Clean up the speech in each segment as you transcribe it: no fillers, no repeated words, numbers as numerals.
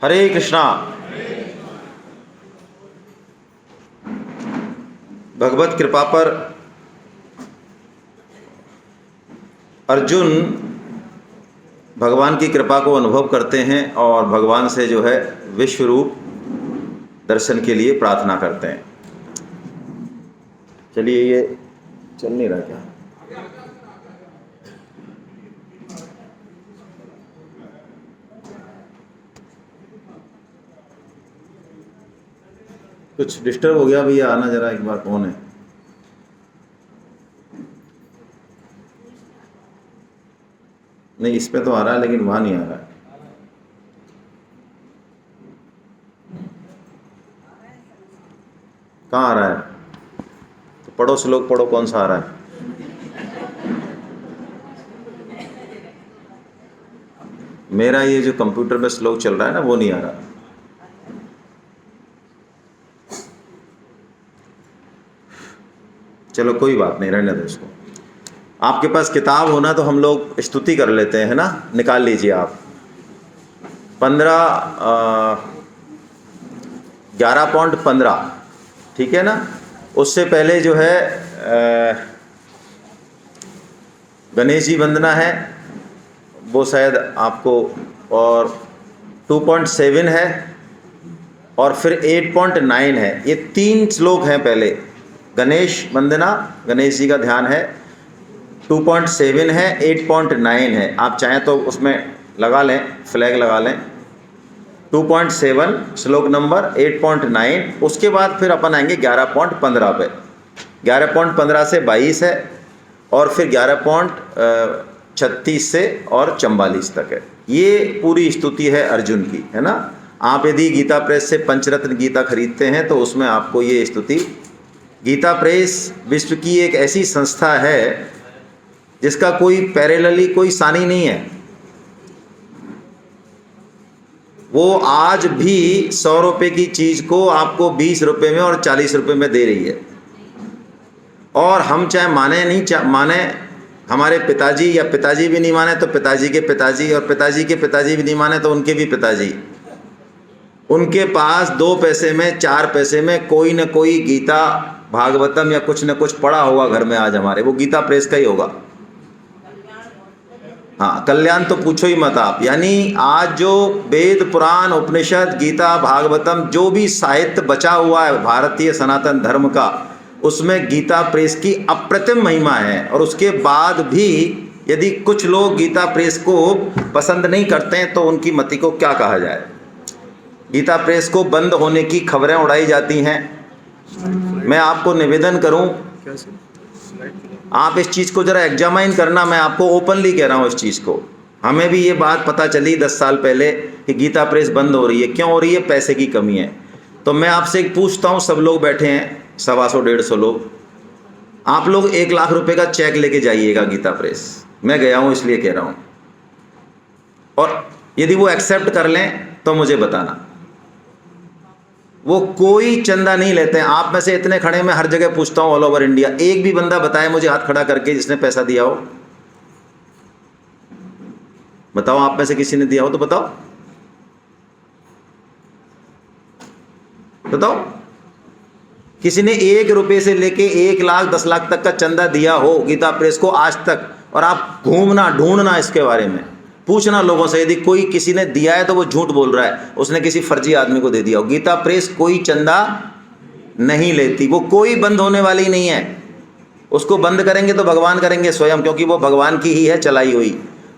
हरे कृष्णा। भगवत कृपा पर अर्जुन भगवान की कृपा को अनुभव करते हैं और भगवान से जो है विश्व रूप दर्शन के लिए प्रार्थना करते हैं। चलिए, ये चल नहीं रहा क्या? कुछ डिस्टर्ब हो गया भैया, आना जरा एक बार। कौन है? नहीं, इस पे तो आ रहा है लेकिन वहां नहीं आ रहा है। कहाँ आ रहा है? तो पढ़ो, श्लोक पढ़ो, कौन सा आ रहा है? मेरा ये जो कंप्यूटर में श्लोक चल रहा है ना, वो नहीं आ रहा। चलो कोई बात नहीं, रहने दो इसको। आपके पास किताब होना तो हम लोग स्तुति कर लेते हैं ना, निकाल लीजिए आप। 11.15, ठीक है ना। उससे पहले जो है गणेश जी वंदना है, वो शायद आपको, और 2.7 है, और फिर 8.9 है। ये 3 श्लोक हैं। पहले गणेश वंदना, गणेश जी का ध्यान है, 2.7 है, 8.9 है। आप चाहें तो उसमें लगा लें, फ्लैग लगा लें। 2.7 श्लोक नंबर, 8.9। उसके बाद फिर अपन आएंगे 11.15 पे। 11.15 से 22 है, और फिर 11.36 से और 44 तक है। ये पूरी स्तुति है अर्जुन की, है ना। आप यदि गीता प्रेस से पंचरत्न गीता खरीदते हैं तो उसमें आपको ये स्तुति। गीता प्रेस विश्व की एक ऐसी संस्था है जिसका कोई पैरेलली, कोई सानी नहीं है। वो आज भी 100 रुपये की चीज़ को आपको 20 रुपये में और 40 रुपये में दे रही है। और हम चाहे माने नहीं माने, हमारे पिताजी, या पिताजी भी नहीं माने तो पिताजी के पिताजी, और पिताजी के पिताजी भी नहीं माने तो उनके भी पिताजी, उनके पास 2 पैसे में, 4 पैसे में कोई न कोई गीता भागवतम या कुछ न कुछ पढ़ा होगा घर में आज हमारे। वो गीता प्रेस का ही होगा। हाँ, कल्याण तो पूछो ही मत आप। यानी आज जो वेद पुराण उपनिषद गीता भागवतम जो भी साहित्य बचा हुआ है भारतीय सनातन धर्म का, उसमें गीता प्रेस की अप्रतिम महिमा है। और उसके बाद भी यदि कुछ लोग गीता प्रेस को पसंद नहीं करते हैं तो उनकी मति को क्या कहा जाए। गीता प्रेस को बंद होने की खबरें उड़ाई जाती हैं। मैं आपको निवेदन करूं, आप इस चीज़ को ज़रा एग्जामाइन करना। मैं आपको ओपनली कह रहा हूं इस चीज़ को। हमें भी ये बात पता चली 10 साल पहले कि गीता प्रेस बंद हो रही है। क्यों हो रही है? पैसे की कमी है। तो मैं आपसे एक पूछता हूं, सब लोग बैठे हैं, 125-150 लोग, आप लोग 1 लाख रुपए का चेक लेके जाइएगा गीता प्रेस। मैं गया हूं इसलिए कह रहा हूं। और यदि वो एक्सेप्ट कर लें तो मुझे बताना। वो कोई चंदा नहीं लेते हैं। आप में से इतने खड़े, मैं हर जगह पूछता हूँ ऑल ओवर इंडिया, एक भी बंदा बताए मुझे हाथ खड़ा करके जिसने पैसा दिया हो। बताओ, आप में से किसी ने दिया हो तो बताओ, बताओ। किसी ने 1 रुपये से लेके 1 लाख 10 लाख तक का चंदा दिया हो गीता प्रेस को आज तक? और आप घूमना ढूंढना इसके बारे में, पूछना लोगों से। यदि कोई किसी ने दिया है तो वो झूठ बोल रहा है, उसने किसी फर्जी आदमी को दे दिया हो। गीता प्रेस कोई चंदा नहीं लेती। वो कोई बंद होने वाली नहीं है। उसको बंद करेंगे तो भगवान करेंगे स्वयं, क्योंकि वो भगवान की ही है चलाई हुई।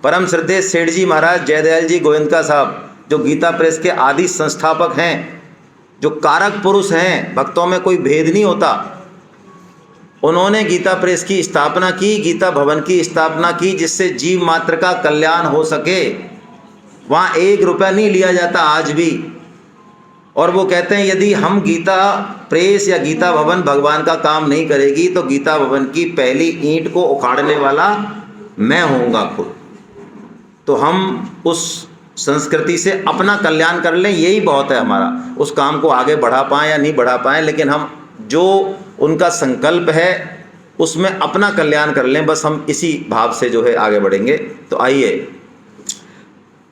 परम श्रद्धेय सेठ जी महाराज जयदयाल जी गोविंदका साहब, जो गीता प्रेस के आदि संस्थापक हैं, जो कारक पुरुष हैं, भक्तों में कोई भेद नहीं होता, उन्होंने गीता प्रेस की स्थापना की, गीता भवन की स्थापना की, जिससे जीव मात्र का कल्याण हो सके। वहाँ 1 रुपया नहीं लिया जाता आज भी। और वो कहते हैं यदि हम गीता प्रेस या गीता भवन भगवान का काम नहीं करेगी तो गीता भवन की पहली ईंट को उखाड़ने वाला मैं होऊंगा खुद। तो हम उस संस्कृति से अपना कल्याण कर लें, यही बहुत है हमारा। उस काम को आगे बढ़ा पाएँ या नहीं बढ़ा पाएँ, लेकिन हम जो उनका संकल्प है उसमें अपना कल्याण कर लें। बस हम इसी भाव से जो है आगे बढ़ेंगे। तो आइए,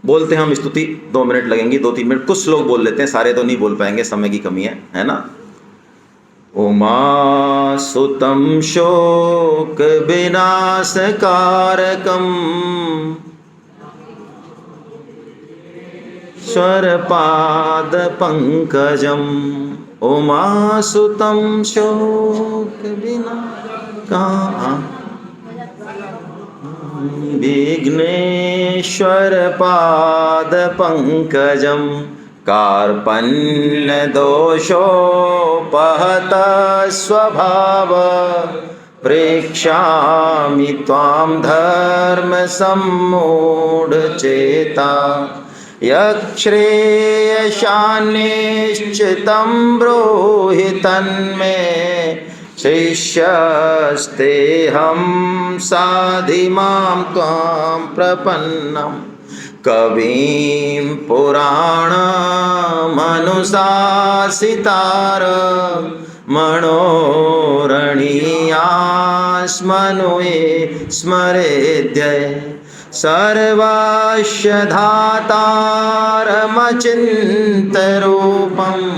बोलते हैं हम स्तुति, 2 मिनट लगेंगी, 2-3 मिनट, कुछ लोग बोल लेते हैं, सारे तो नहीं बोल पाएंगे, समय की कमी है ना। उमा सुतम शोक विनाशकारकम स्वरपाद पंकजम, उमा सुतम शोक विघ्नेश्वर पाद पंकजम, कार्पण्य दोषोपहत स्वभाव, प्रेक्ष्यामि त्वां धर्म सम्मूढ़ चेता, यच्छ्रेयशान्निश्चितं ब्रूहि तन्मे, शिष्यस्तेऽहं साधिमां त्वां प्रपन्नम्, कविं पुराणमनुशासितार, मनोरणीयास्मनुये स्मरेद्य, सर्वस्य धातारमचिन्त्यरूपम्,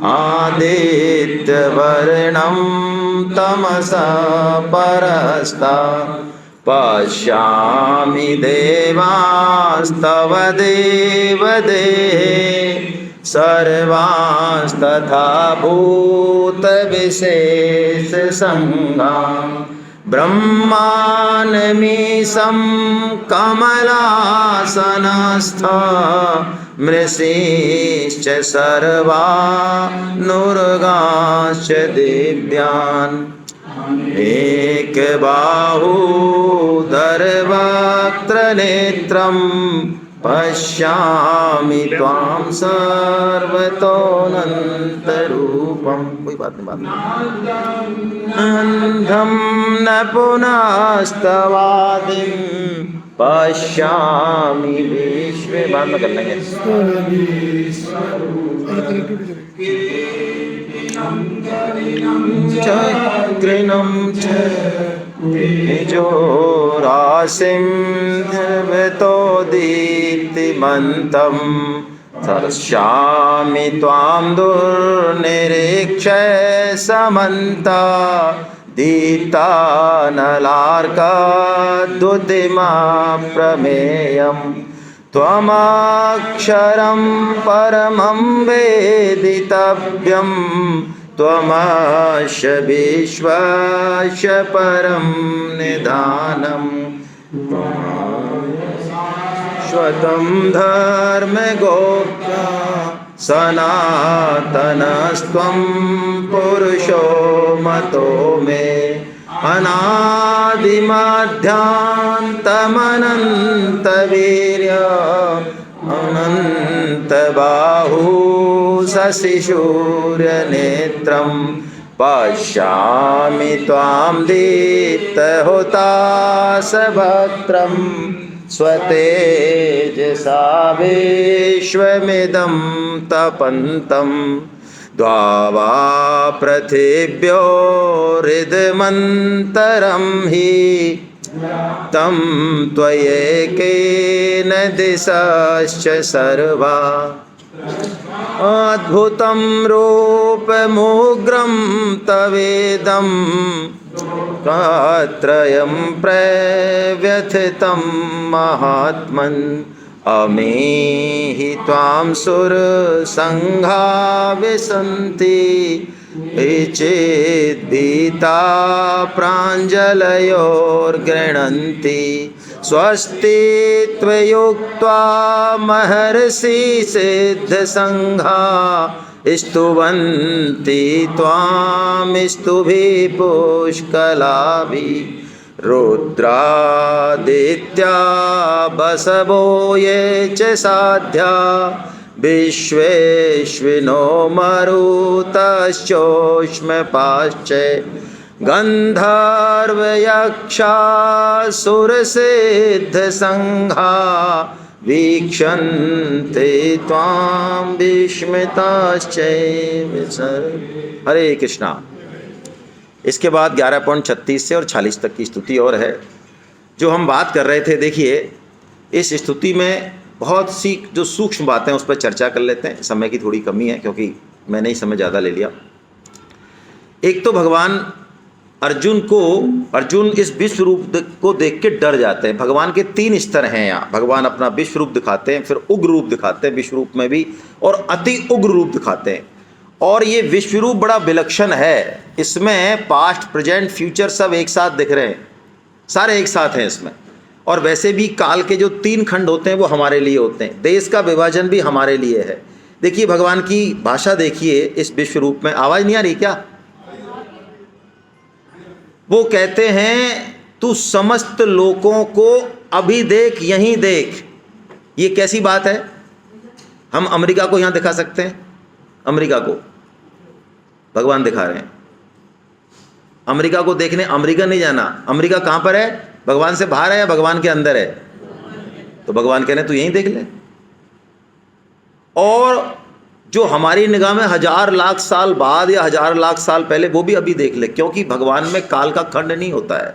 आदित्यवर्णं तमसा परस्तात्, पश्यामि देवास्तव देवदेहे, सर्वांस्तथा भूतविशेषसङ्गान्, ब्रह्माण्डमीशं कमलासनस्थ, मृषीश्च सर्वानुर्गाश्च दिव्यान्, एकबाहूदरवक्त्रनेत्रं, पश्यामि त्वां सर्वतोऽनन्तरूपम्। कोई बात नहीं, अंधं न पुनस्तवादिं, पश्यामि विश्वे, बाद में कर लेंगे। चक्रिणं च निजोरासिं धर्मतो दीप्तिमन्तं, पश्यामि त्वां दुर्निरीक्ष्य समन्ता, दीप्तानलार्काद्युतिमप्रमेयं, त्वमक्षरं परमं वेदितव्यं, त्वमस्य विश्वस्य परं निधानम्, श्वतं धर्मगोप्ता सनातनस्त्वं पुरुषो मतो मे, अनादिमध्यान्तमनन्तवीर्य, अनन्तबाहु शशिसूर्यनेत्रं, पश्यामि त्वां दीप्तहुताशवक्त्रं, स्वतेजसा विश्वमिदं तपन्तं, द्वावा पृथिव्यो हृदमन्तरं हि, तं त्वयैकेन दिशश्च सर्वा, अद्भुतं रूपमुग्रं तवेदं, त्रयं प्रव्यथितं महात्मन्, अमीहि त्वां सुरसङ्घा विशन्ति, चेद्भीता प्राञ्जलयोर्गृह्णन्ति, स्वस्ति त्वयुक्त्वा महर्षि सिद्धसङ्घा, स्तुवन्ति त्वां स्तुभिः पुष्कलाभिः, रुद्रादित्या बसवो ये च साध्या, विश्वेश्विनो मरुतश्चोष्मपाश्च, गन्धर्वयक्षासुरसिद्धसङ्घा, वीक्षन्ते त्वां विस्मिताश्चैव। हरे कृष्णा। इसके बाद 11.36 से और 46 तक की स्तुति और है जो हम बात कर रहे थे। देखिए, इस स्तुति में बहुत सी जो सूक्ष्म बातें उस पर चर्चा कर लेते हैं, समय की थोड़ी कमी है क्योंकि मैंने ही समय ज़्यादा ले लिया। एक तो भगवान अर्जुन इस विश्व रूप को देख के डर जाते हैं। भगवान के 3 स्तर हैं यहाँ। भगवान अपना विश्व रूप दिखाते हैं, फिर उग्र रूप दिखाते हैं विश्व रूप में भी, और अति उग्र रूप दिखाते हैं। और ये विश्व रूप बड़ा विलक्षण है, इसमें पास्ट प्रेजेंट फ्यूचर सब एक साथ दिख रहे हैं, सारे एक साथ हैं इसमें। और वैसे भी काल के जो 3 खंड होते हैं वो हमारे लिए होते हैं, देश का विभाजन भी हमारे लिए है। देखिए भगवान की भाषा देखिए इस विश्व रूप में। आवाज़ नहीं आ रही क्या? वो कहते हैं तू समस्त लोगों को अभी देख, यहीं देख। ये कैसी बात है? हम अमेरिका को यहाँ दिखा सकते हैं, अमेरिका को भगवान दिखा रहे हैं। अमेरिका को देखने अमेरिका नहीं जाना। अमेरिका कहाँ पर है? भगवान से बाहर है या भगवान के अंदर है? तो भगवान कह रहे हैं तू यहीं देख ले। और जो हमारी निगाह में 1000 लाख साल बाद या 1000 लाख साल पहले, वो भी अभी देख ले, क्योंकि भगवान में काल का खंड नहीं होता है।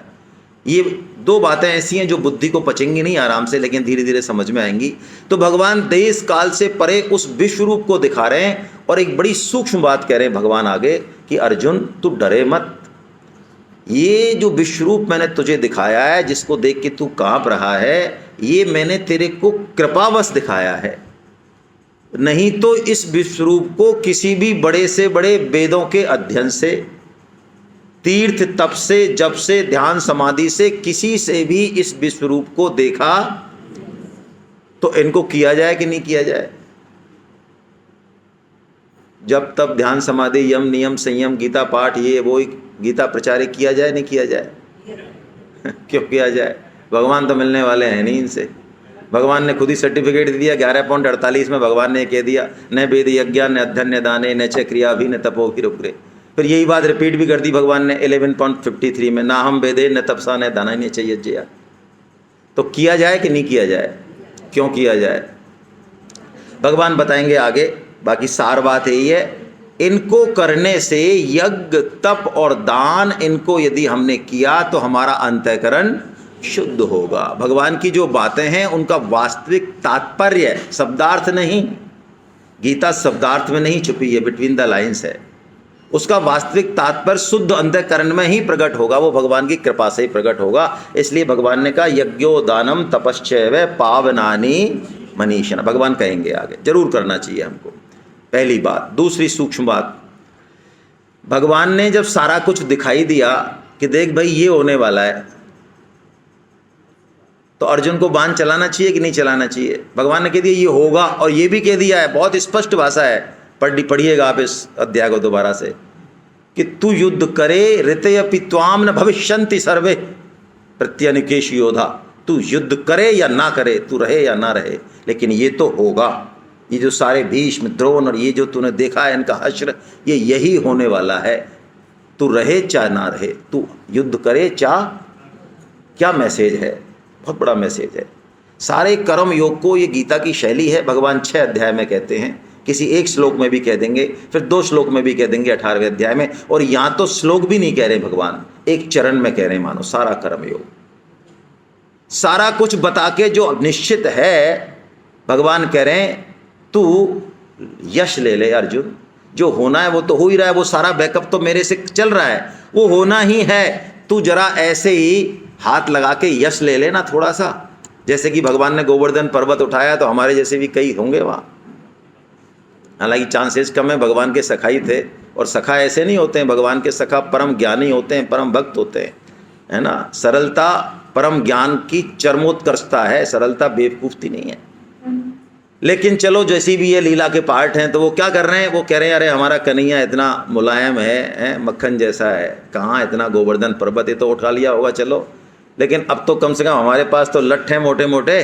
ये 2 बातें ऐसी हैं जो बुद्धि को पचेंगी नहीं आराम से, लेकिन धीरे धीरे समझ में आएंगी। तो भगवान देश काल से परे उस विश्व रूप को दिखा रहे हैं और एक बड़ी सूक्ष्म बात कह रहे हैं भगवान आगे कि अर्जुन तू डरे मत। ये जो विश्व रूप मैंने तुझे दिखाया है, जिसको देख के तू कांप रहा है, ये मैंने तेरे को कृपावश दिखाया है। नहीं तो इस विश्व रूप को किसी भी बड़े से बड़े वेदों के अध्ययन से, तीर्थ तप से, जप से, ध्यान समाधि से, किसी से भी इस विश्व रूप को देखा तो इनको किया जाए कि नहीं किया जाए? जब तब ध्यान समाधि, यम नियम संयम, गीता पाठ, ये वो गीता प्रचार किया जाए नहीं किया जाए? क्यों किया जाए? भगवान तो मिलने वाले हैं नहीं इनसे। भगवान ने खुद ही सर्टिफिकेट दे दिया 11.48 में। भगवान ने कह दिया न वेद यज्ञ न अध्ययन दाने न च क्रिया भी न तपो भी रुग्रे। फिर यही बात रिपीट भी कर दी भगवान ने 11.53 में, ना हम वेदे न तपसा न दाना नहीं चाहिए जया। तो किया जाए कि नहीं किया जाए? क्यों किया जाए? भगवान बताएंगे आगे। बाकी सार बात यही है, इनको करने से यज्ञ तप और दान, इनको यदि हमने किया तो हमारा अंतःकरण शुद्ध होगा। भगवान की जो बातें हैं उनका वास्तविक तात्पर्य शब्दार्थ नहीं, गीता शब्दार्थ में नहीं छुपी है, बिटवीन द लाइन्स है। उसका वास्तविक तात्पर्य शुद्ध अंतःकरण में ही प्रकट होगा, वो भगवान की कृपा से ही प्रकट होगा। इसलिए भगवान ने कहा यज्ञो दानम तपश्चैव पावनानि मनीषिण। भगवान कहेंगे आगे, जरूर करना चाहिए हमको, पहली बात। दूसरी सूक्ष्म बात, भगवान ने जब सारा कुछ दिखाई दिया कि देख भाई ये होने वाला है, तो अर्जुन को बाण चलाना चाहिए कि नहीं चलाना चाहिए? भगवान ने कह दिया ये होगा, और ये भी कह दिया है, बहुत स्पष्ट भाषा है, पढ़िएगा आप इस अध्याय को दोबारा से, कि तू युद्ध करे ऋतयपि त्वाम न भविष्यन्ति सर्वे प्रत्यनिकेश योधा। तू युद्ध करे या ना करे, तू रहे या ना रहे, लेकिन ये तो होगा। ये जो सारे भीष्म द्रोण और ये जो तूने देखा है इनका हश्र, ये यही होने वाला है। तू रहे चाहे ना रहे, तू युद्ध करे चाहे। क्या मैसेज है? बहुत बड़ा मैसेज है। सारे कर्म योग को, ये गीता की शैली है। भगवान 6 अध्याय में कहते हैं, किसी एक श्लोक में भी कह देंगे, फिर 2 श्लोक में भी कह देंगे 18वें अध्याय में, और यहाँ तो श्लोक भी नहीं कह रहे भगवान, एक चरण में कह रहे मानो सारा कर्म योग, सारा कुछ बता के जो निश्चित है। भगवान कह रहे हैं तू यश ले ले अर्जुन, जो होना है वो तो हो ही रहा है, वो सारा बैकअप तो मेरे से चल रहा है, वो होना ही है। तू जरा ऐसे ही हाथ लगा के यश ले लेना थोड़ा सा। जैसे कि भगवान ने गोवर्धन पर्वत उठाया तो हमारे जैसे भी कई होंगे वहाँ, हालांकि चांसेस कम है। भगवान के सखाई थे, और सखा ऐसे नहीं होते हैं, भगवान के सखा परम ज्ञानी होते हैं, परम भक्त होते हैं, है ना। सरलता परम ज्ञान की चरमोत्कर्षता है, सरलता बेवकूफ़ी नहीं है। लेकिन चलो जैसी भी ये लीला के पार्ट हैं, तो वो क्या कर रहे हैं? वो कह रहे हैं अरे हमारा कन्हैया इतना मुलायम है, मक्खन जैसा है, कहाँ इतना गोवर्धन पर्वत, ये तो उठा लिया होगा चलो, लेकिन अब तो कम से कम हमारे पास तो लठ हैं मोटे मोटे,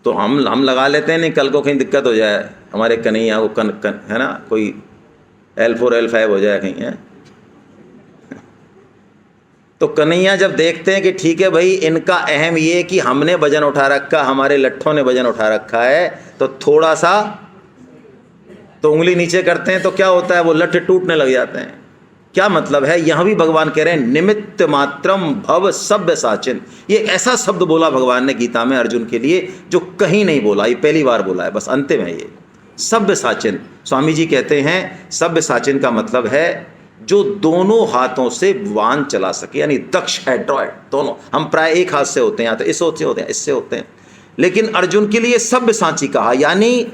तो हम लगा लेते हैं, नहीं कल को कहीं दिक्कत हो जाए हमारे कन्हैया को, है ना, कोई L4 L5 हो जाए कहीं, है। तो कन्हैया जब देखते हैं कि ठीक है भाई, इनका अहम ये कि हमने वजन उठा रखा, हमारे लट्ठों ने वजन उठा रखा है, तो थोड़ा सा तो उंगली नीचे करते हैं तो क्या होता है, वो लट्ठ टूटने लग जाते हैं। क्या मतलब है? यहां भी भगवान कह रहे हैं निमित्त मात्रम भव सभ्य साचिन। ये ऐसा शब्द बोला भगवान ने गीता में अर्जुन के लिए जो कहीं नहीं बोला, ये पहली बार बोला है, बस अंतिम है ये। सभ्य साचिन, स्वामी जी कहते हैं सभ्य साचिन का मतलब है जो दोनों हाथों से वाहन चला सके, यानी दक्ष है, एड्रॉयड दोनों। हम प्राय एक हाथ से होते हैं, या तो इस से होते हैं, इससे होते हैं, लेकिन अर्जुन के लिए सभ्य साची कहा। यानी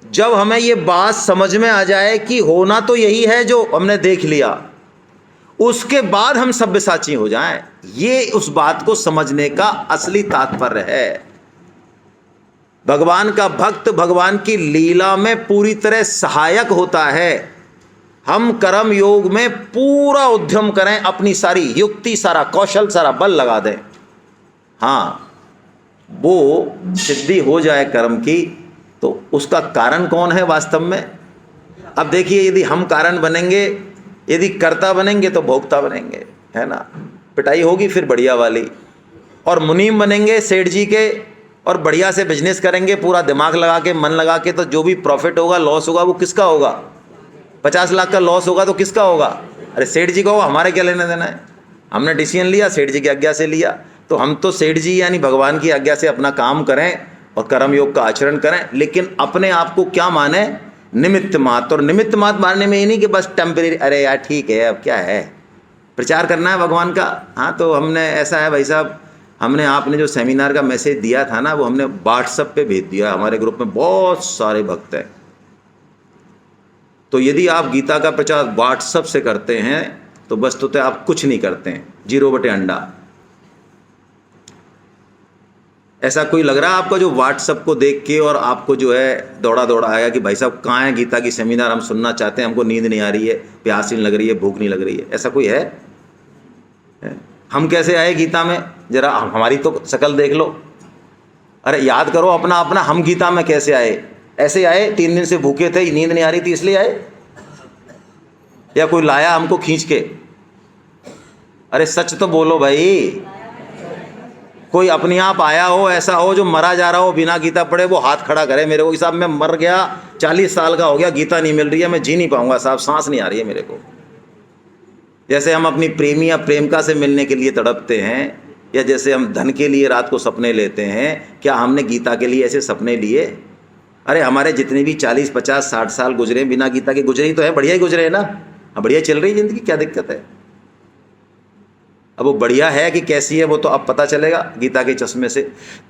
जब हमें ये बात समझ में आ जाए कि होना तो यही है जो हमने देख लिया, उसके बाद हम सभ्यसाची हो जाएं, ये उस बात को समझने का असली तात्पर्य है। भगवान का भक्त भगवान की लीला में पूरी तरह सहायक होता है। हम कर्म योग में पूरा उद्यम करें, अपनी सारी युक्ति, सारा कौशल, सारा बल लगा दें, हाँ वो सिद्धि हो जाए कर्म की, तो उसका कारण कौन है वास्तव में? अब देखिए, यदि हम कारण बनेंगे, यदि कर्ता बनेंगे तो भोक्ता बनेंगे, है ना, पिटाई होगी फिर बढ़िया वाली। और मुनीम बनेंगे सेठ जी के और बढ़िया से बिजनेस करेंगे, पूरा दिमाग लगा के, मन लगा के, तो जो भी प्रॉफिट होगा, लॉस होगा, वो किसका होगा? 50 लाख का लॉस होगा तो किसका होगा? अरे सेठ जी का होगा, हमारे क्या लेना देना है? हमने डिसीजन लिया, सेठ जी की आज्ञा से लिया, तो हम तो सेठ जी यानी भगवान की आज्ञा से अपना काम करें और कर्म योग का आचरण करें, लेकिन अपने आप को क्या माने? निमित्त मात्र। और निमित्त मात्र मानने में ये नहीं कि बस टेम्परेरी, अरे यार ठीक है, अब क्या है, प्रचार करना है भगवान का। हाँ, तो हमने ऐसा है भाई साहब, हमने आपने जो सेमिनार का मैसेज दिया था ना, वो हमने व्हाट्सएप पे भेज दिया। हमारे ग्रुप में बहुत सारे भक्त हैं, तो यदि आप गीता का प्रचार व्हाट्सएप से करते हैं तो वस्तुतः आप कुछ नहीं करते हैं, 0 बटे अंडा। ऐसा कोई लग रहा है आपको जो व्हाट्सएप को देख के और आपको जो है दौड़ा दौड़ा आएगा कि भाई साहब कहाँ है गीता की सेमिनार, हम सुनना चाहते हैं, हमको नींद नहीं आ रही है, प्यास नहीं लग रही है, भूख नहीं लग रही है? ऐसा कोई है? हम कैसे आए गीता में? जरा हमारी तो शक्ल देख लो, अरे याद करो अपना अपना, हम गीता में कैसे आए? ऐसे आए, 3 दिन से भूखे थे, नींद नहीं आ रही थी इसलिए आए, या कोई लाया हमको खींच के? अरे सच तो बोलो भाई, कोई अपने आप आया हो, ऐसा हो जो मरा जा रहा हो बिना गीता पढ़े, वो हाथ खड़ा करे मेरे को, साहब मैं मर गया, 40 साल का हो गया, गीता नहीं मिल रही है, मैं जी नहीं पाऊंगा साहब, सांस नहीं आ रही है मेरे को। जैसे हम अपनी प्रेमी या प्रेमिका से मिलने के लिए तड़पते हैं, या जैसे हम धन के लिए रात को सपने लेते हैं, क्या हमने गीता के लिए ऐसे सपने लिए? अरे हमारे जितने भी 40, 50, 60 साल गुजरे बिना गीता के, गुजरे ही तो है, बढ़िया ही गुजरे है ना, बढ़िया चल रही जिंदगी, क्या दिक्कत है? अब वो बढ़िया है कि कैसी है वो तो अब पता चलेगा गीता के चश्मे से।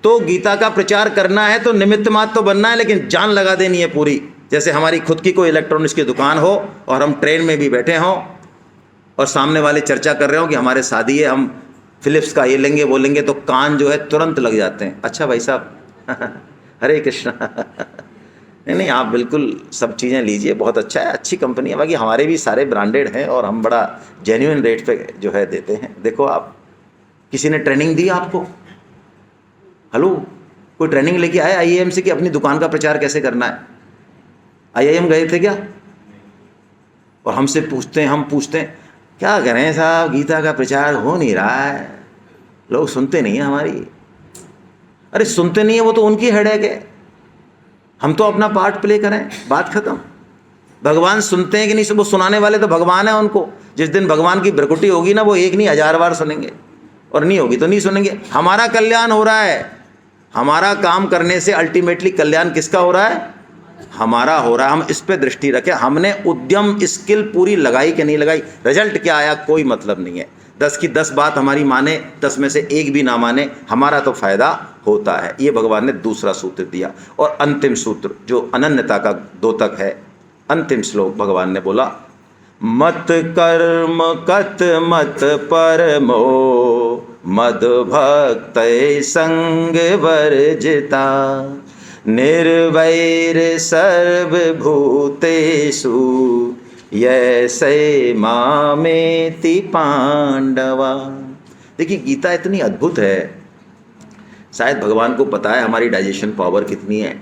तो गीता का प्रचार करना है तो निमित्त मात्र तो बनना है, लेकिन जान लगा देनी है पूरी। जैसे हमारी खुद की कोई इलेक्ट्रॉनिक्स की दुकान हो और हम ट्रेन में भी बैठे हों और सामने वाले चर्चा कर रहे हो कि हमारे शादी है, हम फिलिप्स का ये लेंगे वो लेंगे, तो कान जो है तुरंत लग जाते हैं, अच्छा भाई साहब हरे कृष्णा नहीं, आप बिल्कुल सब चीज़ें लीजिए, बहुत अच्छा है, अच्छी कंपनी है, बाकी हमारे भी सारे ब्रांडेड हैं और हम बड़ा जेन्युइन रेट पे जो है देते हैं। देखो आप, किसी ने ट्रेनिंग दी आपको? हेलो, कोई ट्रेनिंग लेके आया आईआईएम से कि अपनी दुकान का प्रचार कैसे करना है? आईआईएम गए थे क्या? और हमसे पूछते हैं, हम पूछते हैं क्या करें साहब, गीता का प्रचार हो नहीं रहा है, लोग सुनते नहीं हैं हमारी। अरे सुनते नहीं है वो तो उनकी हेडेक है, हम तो अपना पार्ट प्ले करें, बात खत्म। भगवान सुनते हैं कि नहीं? वो सुनाने वाले तो भगवान है, उनको जिस दिन भगवान की प्रकृति होगी ना, वो एक नहीं 1000 बार सुनेंगे, और नहीं होगी तो नहीं सुनेंगे। हमारा कल्याण हो रहा है, हमारा काम करने से अल्टीमेटली कल्याण किसका हो रहा है? हमारा हो रहा है। हम इस पे दृष्टि रखें, हमने उद्यम स्किल पूरी लगाई कि नहीं लगाई, रिजल्ट क्या आया कोई मतलब नहीं है। 10 की 10 बात हमारी माने, 10 में से एक भी ना माने, हमारा तो फायदा होता है। ये भगवान ने दूसरा सूत्र दिया। और अंतिम सूत्र जो अनन्यता का द्योतक है, अंतिम श्लोक भगवान ने बोला, मत कर्म कत मत परमो मद भक्त संग वर्जिता निर्वैर सर्वभूतेषु यैसे मामेति पांडवा। देखिए गीता इतनी अद्भुत है, शायद भगवान को पता है हमारी डाइजेशन पावर कितनी है।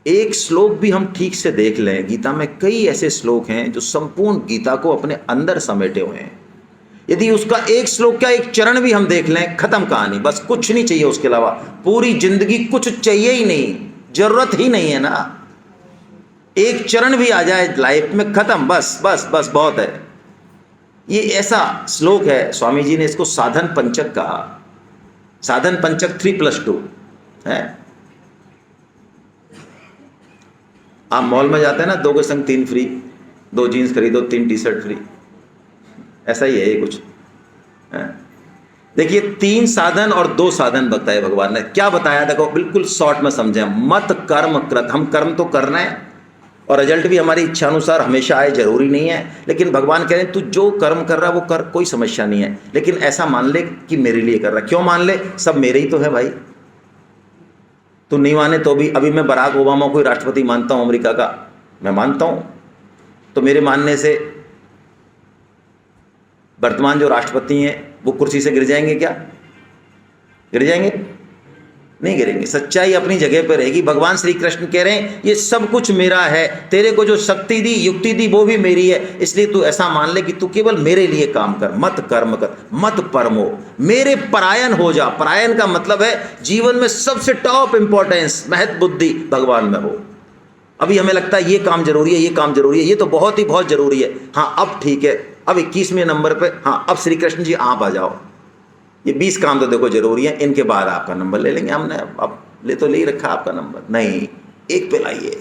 एक श्लोक भी हम ठीक से देख लें, गीता में कई ऐसे श्लोक हैं जो संपूर्ण गीता को अपने अंदर समेटे हुए हैं। यदि उसका एक श्लोक क्या एक चरण भी हम देख लें, खत्म कहानी, बस कुछ नहीं चाहिए उसके अलावा, पूरी जिंदगी कुछ चाहिए ही नहीं, जरूरत ही नहीं है ना। एक चरण भी आ जाए लाइफ में, खत्म, बस बस बस बहुत है। ये ऐसा श्लोक है, स्वामी जी ने इसको साधन पंचक कहा। साधन पंचक 3+2 है। आप मॉल में जाते हैं ना, 2 के संग 3 फ्री, 2 जीन्स खरीदो 3 टी-शर्ट फ्री, ऐसा ही है ये कुछ है। देखिए 3 साधन और 2 साधन बताए भगवान ने। क्या बताया देखो, बिल्कुल शॉर्ट में समझे। मत कर्म कृत, हम कर्म तो कर रहे हैं और रिजल्ट भी हमारी इच्छा अनुसार हमेशा आए, जरूरी नहीं है, लेकिन भगवान कह रहे हैं तू जो कर्म कर रहा है वो कर, कोई समस्या नहीं है, लेकिन ऐसा मान ले कि मेरे लिए कर रहा है। क्यों मान ले, सब मेरे ही तो है भाई। तू नहीं माने तो भी, अभी मैं बराक ओबामा को राष्ट्रपति मानता हूं अमेरिका का, मैं मानता हूं, तो मेरे मानने से वर्तमान जो राष्ट्रपति हैं वो कुर्सी से गिर जाएंगे क्या? गिर जाएंगे? नहीं गिरेंगे। सच्चाई अपनी जगह पर रहेगी। भगवान श्री कृष्ण कह रहे हैं ये सब कुछ मेरा है, तेरे को जो शक्ति दी, युक्ति दी, वो भी मेरी है, इसलिए तू ऐसा मान ले कि तू केवल मेरे लिए काम कर। मत कर्म कर, मत परमो, मेरे परायण हो जा। परायण का मतलब है जीवन में सबसे टॉप इंपॉर्टेंस, महत्व बुद्धि भगवान में हो। अभी हमें लगता है ये काम जरूरी है, ये काम जरूरी है, ये तो बहुत ही बहुत जरूरी है, हाँ अब ठीक है, अब 21वें नंबर पे, हाँ अब श्री कृष्ण जी आप आ जाओ, ये 20 काम तो देखो जरूरी है, इनके बाद आपका नंबर ले लेंगे हमने। अब ले तो ले ही रखा आपका नंबर, नहीं, एक पे लाइए,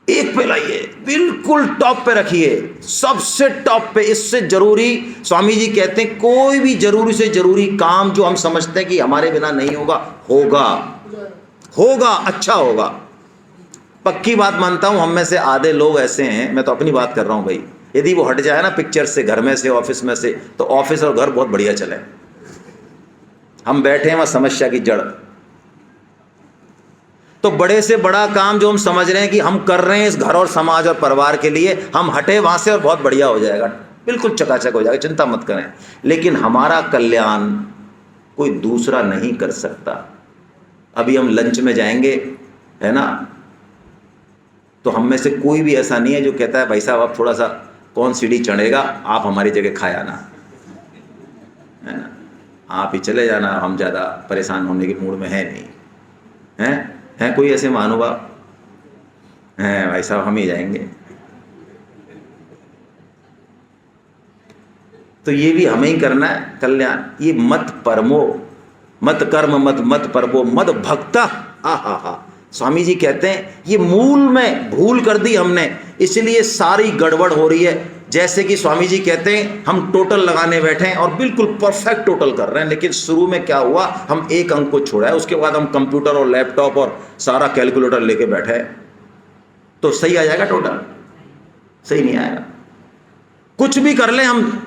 एक पे लाइए, बिल्कुल टॉप पे रखिए, सबसे टॉप पे। इससे जरूरी, स्वामी जी कहते हैं कोई भी जरूरी से जरूरी काम जो हम समझते हैं कि हमारे बिना नहीं होगा, होगा, होगा, अच्छा होगा। पक्की बात मानता हूं, हम में से आधे लोग ऐसे हैं, मैं तो अपनी बात कर रहा हूं भाई, यदि वो हट जाए ना पिक्चर से, घर में से, ऑफिस में से, तो ऑफिस और घर बहुत बढ़िया चले। हम बैठे हैं वहां समस्या की जड़। तो बड़े से बड़ा काम जो हम समझ रहे हैं कि हम कर रहे हैं इस घर और समाज और परिवार के लिए, हम हटे वहां से और बहुत बढ़िया हो जाएगा, बिल्कुल चकाचक हो जाएगा, चिंता मत करें। लेकिन हमारा कल्याण कोई दूसरा नहीं कर सकता। अभी हम लंच में जाएंगे, है ना, तो हम में से कोई भी ऐसा नहीं है जो कहता है भाई साहब आप थोड़ा सा, कौन सीढ़ी चढ़ेगा, आप हमारी जगह खाए आना, है ना, आप ही चले जाना, हम ज़्यादा परेशान होने के मूड में है नहीं। हैं कोई ऐसे महानुभाव? हैं भाई साहब हम ही जाएंगे। तो ये भी हमें ही करना है कल्याण। ये मत परमो, मत कर्म, मत परमो, मत भक्ता। हा, स्वामी जी कहते हैं ये मूल में भूल कर दी हमने, इसलिए सारी गड़बड़ हो रही है। जैसे कि स्वामी जी कहते हैं हम टोटल लगाने बैठे हैं और बिल्कुल परफेक्ट टोटल कर रहे हैं, लेकिन शुरू में क्या हुआ, हम एक अंक को छोड़ा है, उसके बाद हम कंप्यूटर और लैपटॉप और सारा कैलकुलेटर लेके बैठे हैं, तो सही आ जाएगा टोटल? सही नहीं आएगा। कुछ भी कर लें हम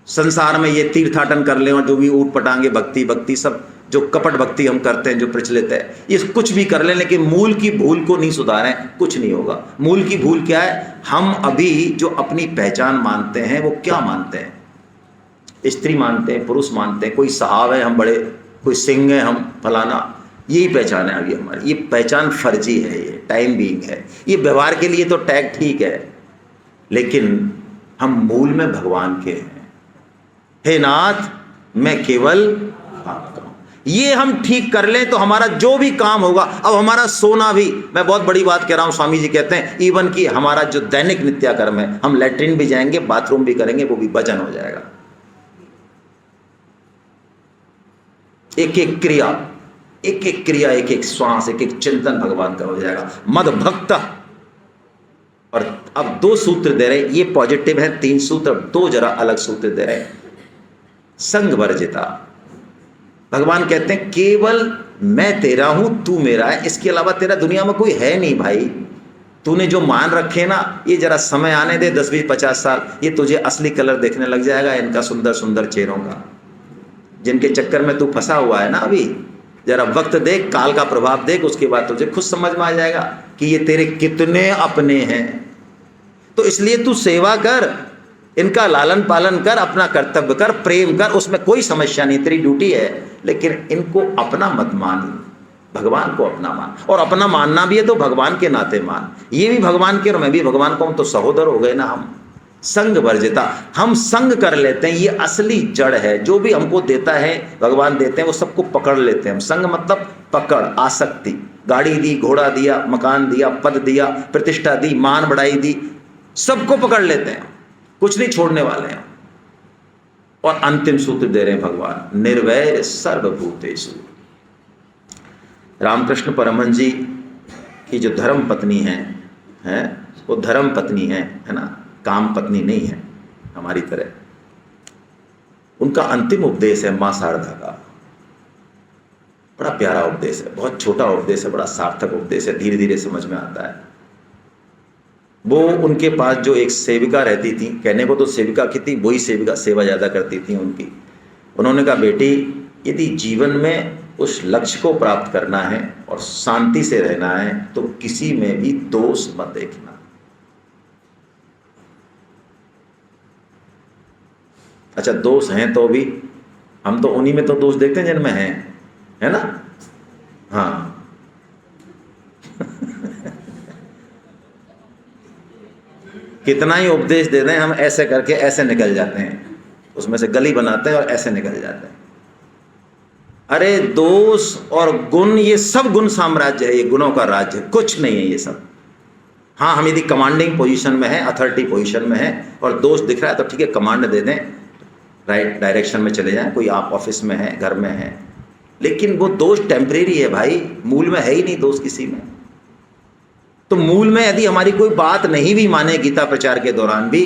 संसार में, ये तीर्थाटन कर लें और जो भी ऊट पटांगे भक्ति सब जो कपट भक्ति हम करते हैं, जो प्रचलित है, ये कुछ भी कर लें, लेकिन मूल की भूल को नहीं सुधारें, कुछ नहीं होगा। मूल की भूल क्या है? हम अभी जो अपनी पहचान मानते हैं वो क्या मानते हैं? स्त्री मानते हैं, पुरुष मानते हैं, कोई साहब है हम बड़े, कोई सिंह है हम फलाना, यही पहचान है अभी हमारी। ये पहचान फर्जी है, ये टाइम बीइंग है, ये व्यवहार के लिए तो टैग ठीक है, लेकिन हम मूल में भगवान के हैं। हे नाथ मैं केवल आपका हूं, ये हम ठीक कर लें तो हमारा जो भी काम होगा, अब हमारा सोना भी, मैं बहुत बड़ी बात कह रहा हूं, स्वामी जी कहते हैं इवन कि हमारा जो दैनिक नित्याकर्म है, हम लैट्रिन भी जाएंगे, बाथरूम भी करेंगे, वो भी भजन हो जाएगा। एक एक क्रिया, एक एक क्रिया, एक एक श्वास, एक एक चिंतन भगवान का हो जाएगा। मद भक्त। और अब 2 सूत्र दे रहे, ये पॉजिटिव है 3 सूत्र, 2 जरा अलग सूत्र दे रहे। संग वर्जिता, भगवान कहते हैं केवल मैं तेरा हूं, तू मेरा है, इसके अलावा तेरा दुनिया में कोई है नहीं भाई। तूने जो मान रखे ना, ये जरा समय आने दे, 10, 20, 50 साल, ये तुझे असली कलर देखने लग जाएगा इनका सुंदर सुंदर चेहरों का, जिनके चक्कर में तू फंसा हुआ है ना। अभी जरा वक्त देख, काल का प्रभाव देख, उसके बाद तुझे खुद समझ में आ जाएगा कि ये तेरे कितने अपने हैं। तो इसलिए तू सेवा कर, इनका लालन पालन कर, अपना कर्तव्य कर, प्रेम कर, उसमें कोई समस्या नहीं, तेरी ड्यूटी है, लेकिन इनको अपना मत मान, भगवान को अपना मान। और अपना मानना भी है तो भगवान के नाते मान, ये भी भगवान के और मैं भी भगवान को, हम तो सहोदर हो गए ना हम। संग वर्जिता, हम संग कर लेते हैं, ये असली जड़ है। जो भी हमको देता है भगवान देते हैं, वो सबको पकड़ लेते हैं हम। संग मतलब पकड़, आसक्ति। गाड़ी दी, घोड़ा दिया, मकान दिया, पद दिया, प्रतिष्ठा दी, मान बढ़ाई दी, सबको पकड़ लेते हैं, कुछ नहीं छोड़ने वाले हैं। और अंतिम सूत्र दे रहे हैं भगवान, निर्वैर सर्वभूतेषु। रामकृष्ण परमहंस जी की जो धर्म पत्नी है वो धर्म पत्नी है ना, काम पत्नी नहीं है हमारी तरह। उनका अंतिम उपदेश है मां शारदा का, बड़ा प्यारा उपदेश है, बहुत छोटा उपदेश है, बड़ा सार्थक उपदेश है, धीरे धीरे समझ में आता है। वो उनके पास जो एक सेविका रहती थी, कहने को तो सेविका की थी, वही सेविका सेवा ज़्यादा करती थी उनकी। उन्होंने कहा, बेटी यदि जीवन में उस लक्ष्य को प्राप्त करना है और शांति से रहना है तो किसी में भी दोष मत देखना। अच्छा, दोष हैं तो भी हम तो उन्हीं में तो दोष देखते हैं जिनमें हैं, है ना। हाँ कितना ही उपदेश दे दें, हम ऐसे करके ऐसे निकल जाते हैं, उसमें से गली बनाते हैं और ऐसे निकल जाते हैं। अरे दोष और गुण, ये सब गुण साम्राज्य है, ये गुणों का राज्य, कुछ नहीं है ये सब। हाँ, हम यदि कमांडिंग पोजीशन में है, अथॉरिटी पोजीशन में है और दोष दिख रहा है तो ठीक है, कमांड दे दें, राइट डायरेक्शन में चले जाएं। कोई आप ऑफिस में है, घर में है, लेकिन वो दोष टेम्परेरी है भाई, मूल में है ही नहीं दोष किसी में। तो मूल में यदि हमारी कोई बात नहीं भी माने गीता प्रचार के दौरान भी,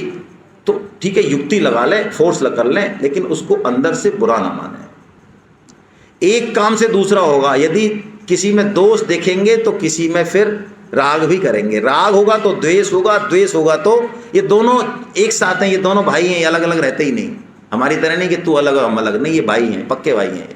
तो ठीक है, युक्ति लगा लें, फोर्स कर लें, लेकिन उसको अंदर से बुरा ना माने। एक काम से दूसरा होगा, यदि किसी में दोष देखेंगे तो किसी में फिर राग भी करेंगे, राग होगा तो द्वेष होगा, द्वेष होगा तो, ये दोनों एक साथ हैं, ये दोनों भाई हैं, ये अलग अलग रहते ही नहीं। हमारी तरह नहीं कि तू अलग हम अलग, नहीं, ये भाई हैं, पक्के भाई हैं।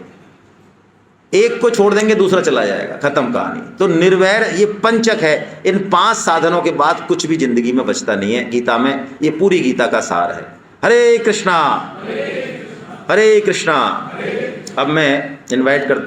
एक को छोड़ देंगे दूसरा चला जाएगा, खत्म कहानी। तो निर्वैर ये पंचक है, इन 5 साधनों के बाद कुछ भी जिंदगी में बचता नहीं है। गीता में ये पूरी गीता का सार है। हरे कृष्णा हरे कृष्णा। अब मैं इनवाइट करता